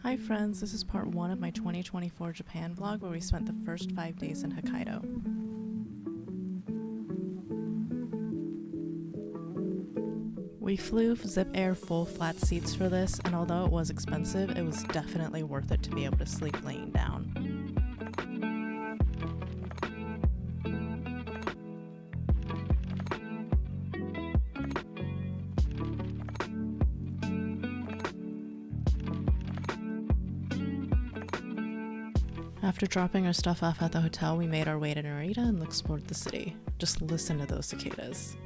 Hi friends, this is part 1 of my 2024 Japan vlog where we spent the first 5 days in Hokkaido. We flew Zip Air full flat seats for this, and although it was expensive, it was definitely worth it to be able to sleep laying down. After dropping our stuff off at the hotel, we made our way to Narita and explored the city. Just listen to those cicadas.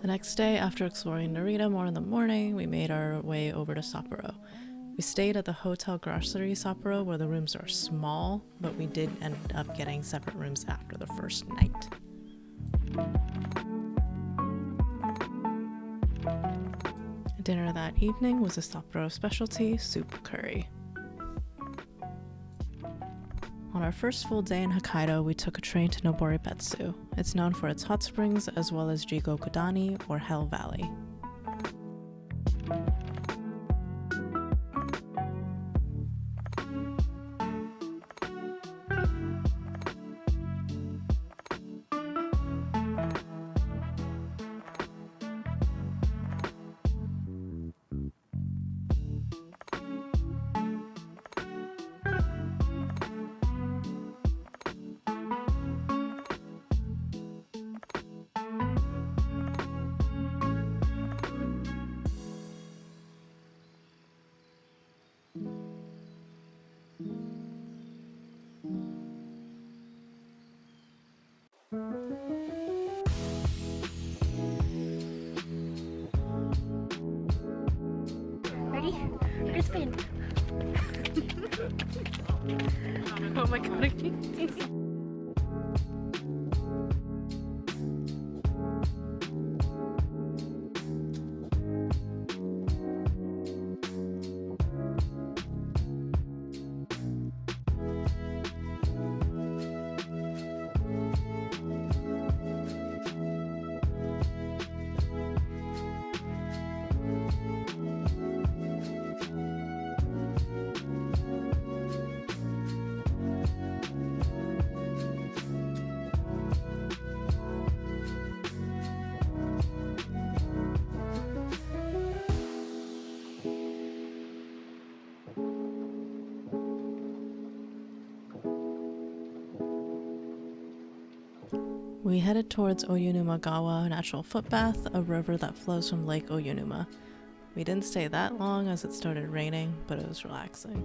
The next day, after exploring Narita more in the morning, we made our way over to Sapporo. We stayed at the Hotel Grocery Sapporo where the rooms are small, but we did end up getting separate rooms after the first night. Dinner that evening was a Sapporo specialty, soup curry. On our first full day in Hokkaido, we took a train to Noboribetsu. It's known for its hot springs as well as Jigokudani or Hell Valley. Ready? Here's spin. Oh my god, I can't see. We headed towards Oyunumagawa Natural Footbath, a river that flows from Lake Oyunuma. We didn't stay that long as it started raining, but it was relaxing.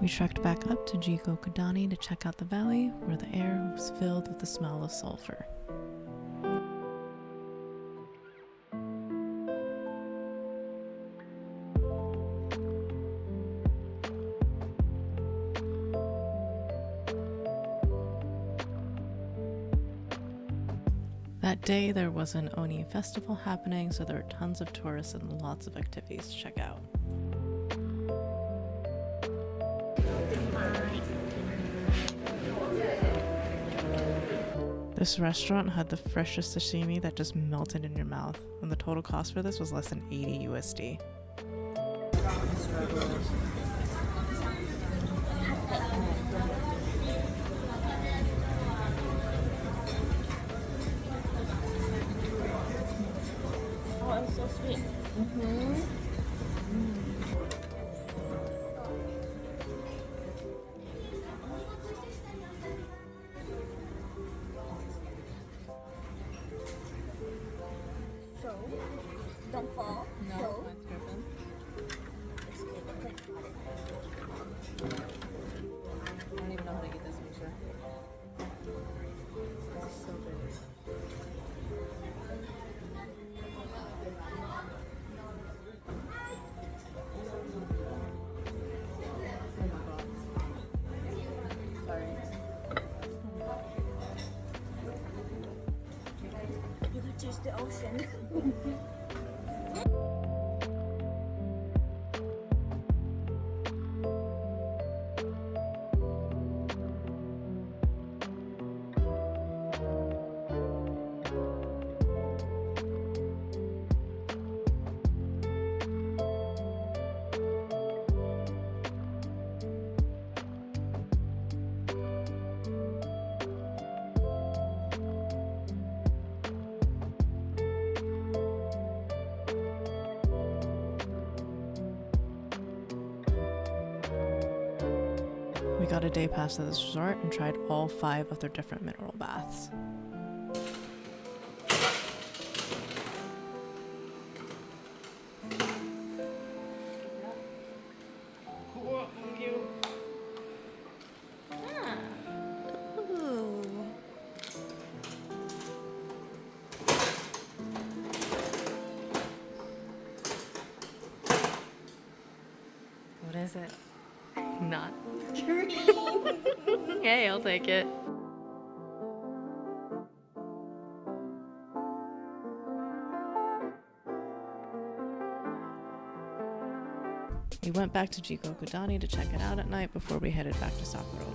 We trekked back up to Jikokudani to check out the valley, where the air was filled with the smell of sulfur. That day there was an Oni festival happening, so there were tons of tourists and lots of activities to check out. This restaurant had the freshest sashimi that just melted in your mouth, and the total cost for this was less than 80 USD. Oh, it's so sweet. So, don't fall. No, So. mine's dripping. I don't even know how to get this picture. This is so big. You could taste the ocean. We got a day pass to this resort and tried all 5 of their different mineral baths. What is it? Not green. Hey, I'll take it. We went back to Jikokudani to check it out at night before we headed back to Sapporo.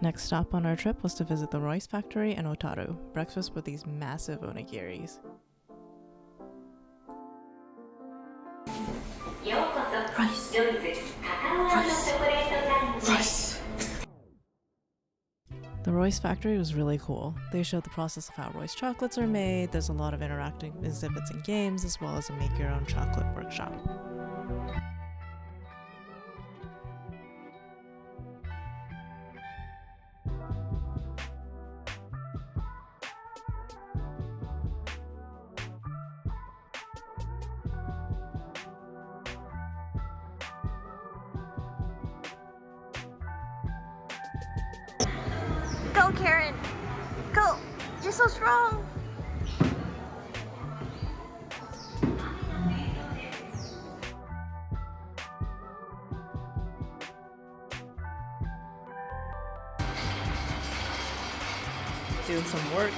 Next stop on our trip was to visit the Royce factory and Otaru, breakfast with these massive onigiris. Rice. The Royce factory was really cool. They showed the process of how Royce chocolates are made. There's a lot of interactive exhibits and games, as well as a make-your-own chocolate workshop. Go, Karen. Go. You're so strong. Doing some work.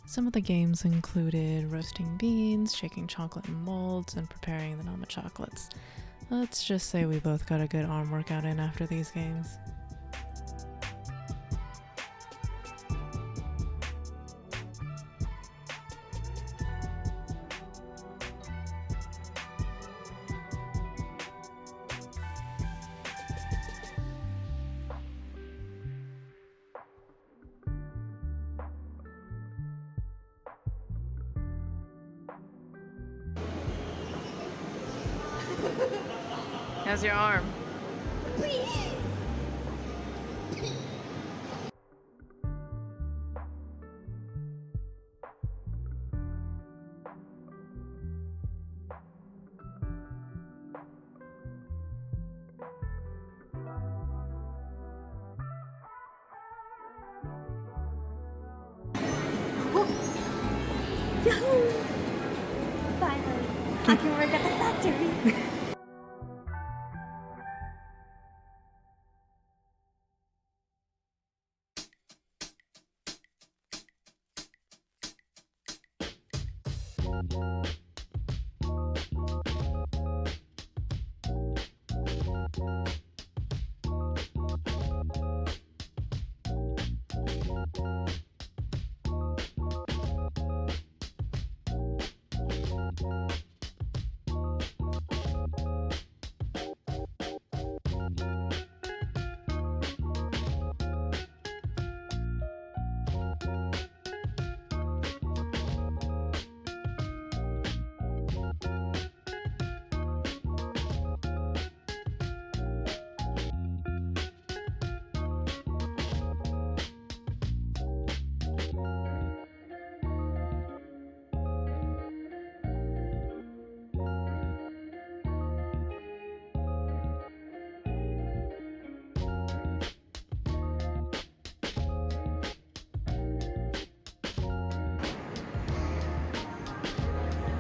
Some of the games included roasting beans, shaking chocolate in molds, and preparing the Nama chocolates. Let's just say we both got a good arm workout in after these games. How's your arm? Finally, I can work at the factory.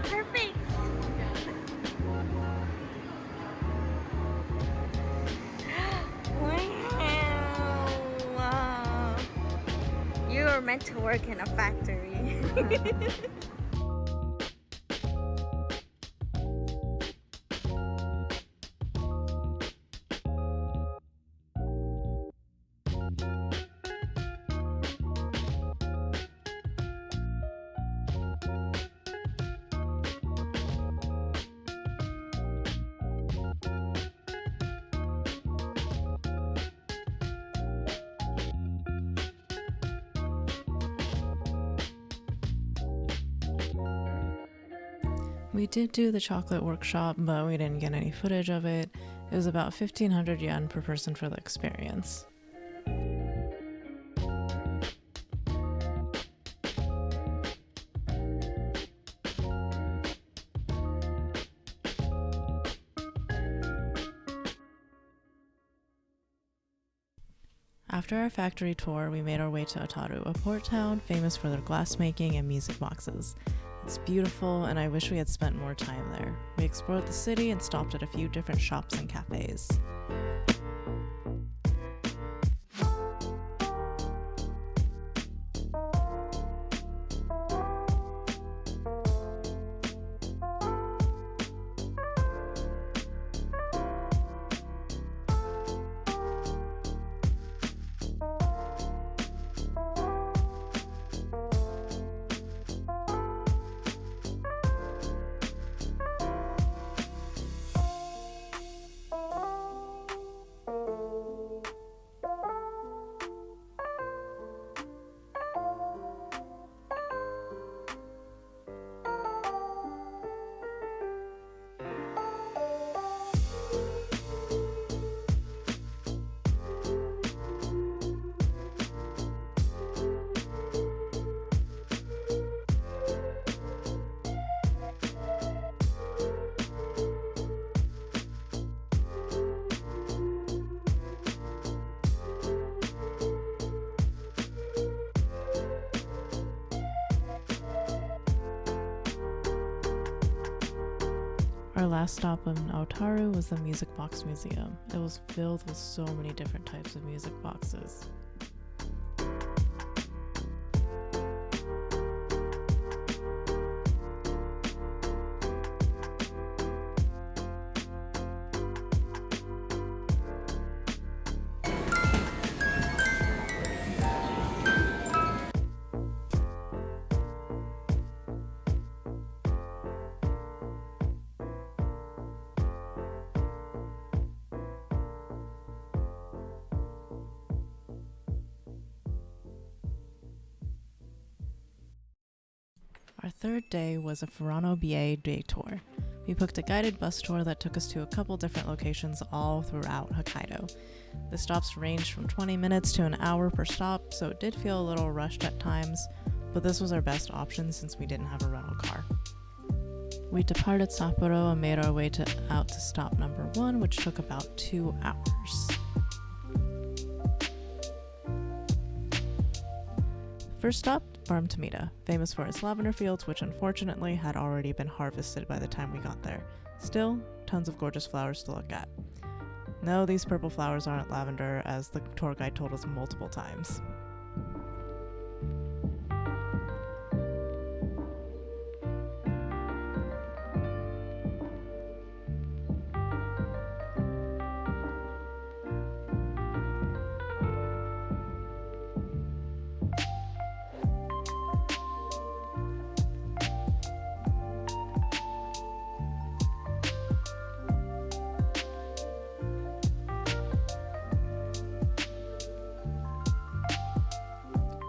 Perfect. Wow. You are meant to work in a factory. We did do the chocolate workshop, but we didn't get any footage of it. It was about 1,500 yen per person for the experience. After our factory tour, we made our way to Otaru, a port town famous for their glassmaking and music boxes. It's beautiful, and I wish we had spent more time there. We explored the city and stopped at a few different shops and cafes. Our last stop in Otaru was the Music Box Museum. It was filled with so many different types of music boxes. Our third day was a Furano BA day tour. We booked a guided bus tour that took us to a couple different locations all throughout Hokkaido. The stops ranged from 20 minutes to an hour per stop, so it did feel a little rushed at times, but this was our best option since we didn't have a rental car. We departed Sapporo and made our way out to stop number 1, which took about 2 hours. First stop, Farm Tomita, famous for its lavender fields, which unfortunately had already been harvested by the time we got there. Still, tons of gorgeous flowers to look at. No, these purple flowers aren't lavender, as the tour guide told us multiple times.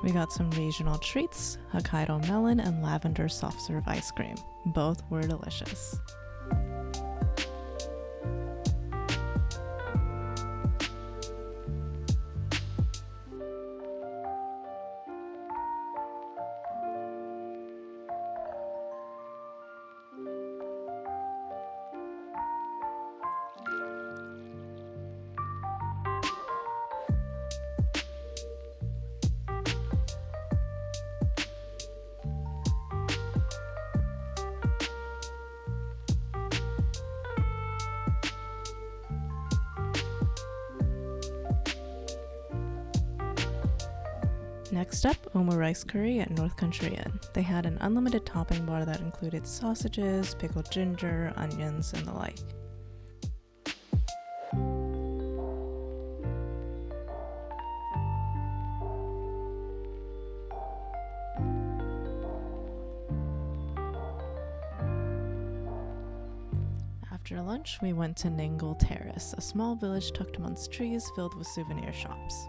We got some regional treats, Hokkaido melon and lavender soft serve ice cream. Both were delicious. Next up, Omu Rice Curry at North Country Inn. They had an unlimited topping bar that included sausages, pickled ginger, onions, and the like. After lunch, we went to Ningle Terrace, a small village tucked amongst trees filled with souvenir shops.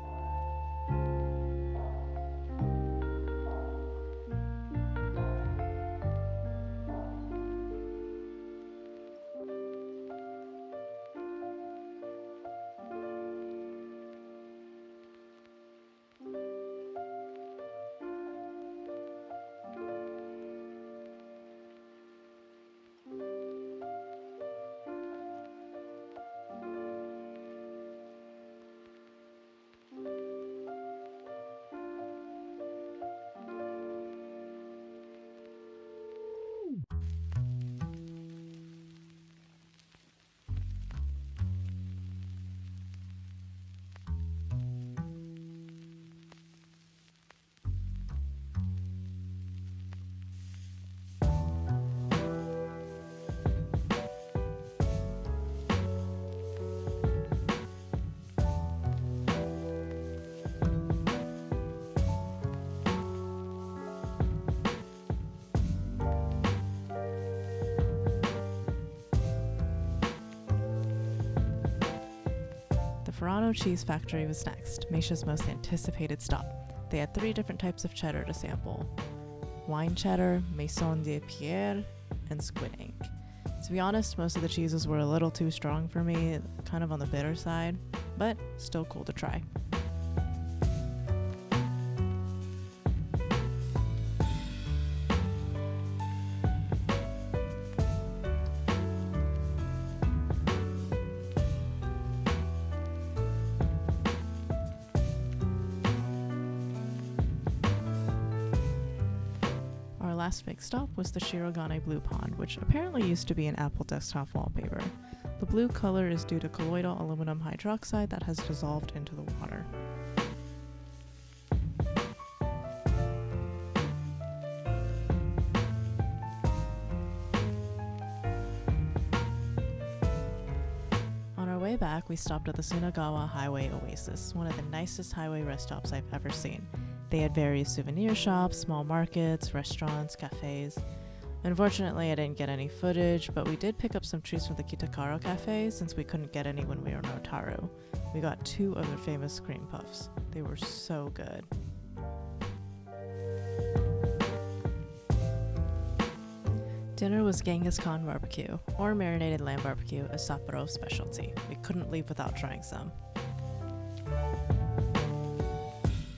Furano Cheese Factory was next, Meisha's most anticipated stop. They had 3 different types of cheddar to sample: wine cheddar, Maison de Pierre, and squid ink. To be honest, most of the cheeses were a little too strong for me, kind of on the bitter side, but still cool to try. Our last big stop was the Shirogane Blue Pond, which apparently used to be an Apple desktop wallpaper. The blue color is due to colloidal aluminum hydroxide that has dissolved into the water. On our way back, we stopped at the Sunagawa Highway Oasis, one of the nicest highway rest stops I've ever seen. They had various souvenir shops, small markets, restaurants, cafes. Unfortunately, I didn't get any footage, but we did pick up some treats from the Kitakaro Cafe since we couldn't get any when we were in Otaru. We got 2 of their famous cream puffs. They were so good. Dinner was Genghis Khan barbecue, or marinated lamb barbecue, a Sapporo specialty. We couldn't leave without trying some.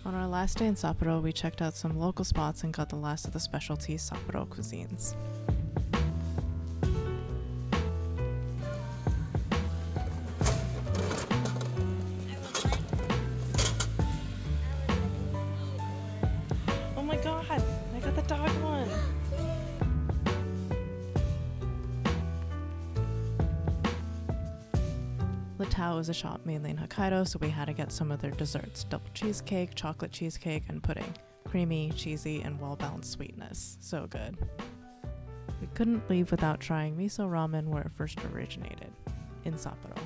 On our last day in Sapporo, we checked out some local spots and got the last of the specialty Sapporo cuisines. Oh my god, I got the dog one! Tao is a shop mainly in Hokkaido, so we had to get some of their desserts: double cheesecake, chocolate cheesecake, and pudding. Creamy, cheesy, and well-balanced sweetness. So good. We couldn't leave without trying miso ramen where it first originated, in Sapporo.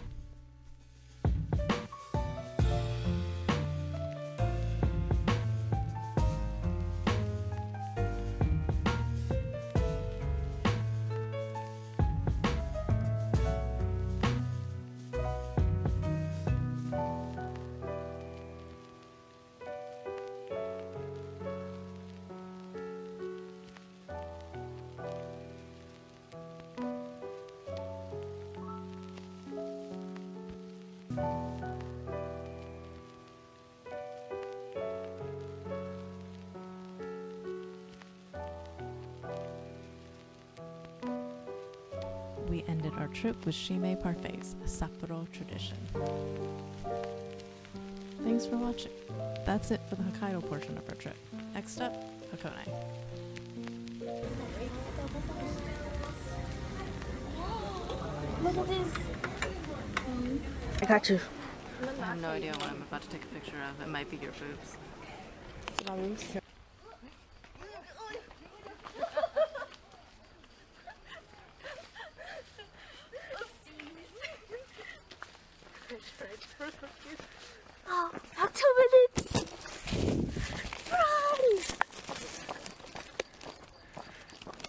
We ended our trip with shime parfaits, a Sapporo tradition. Thanks for watching. That's it for the Hokkaido portion of our trip. Next up, Hakone. Look at this. I got you. I have no idea what I'm about to take a picture of. It might be your boobs.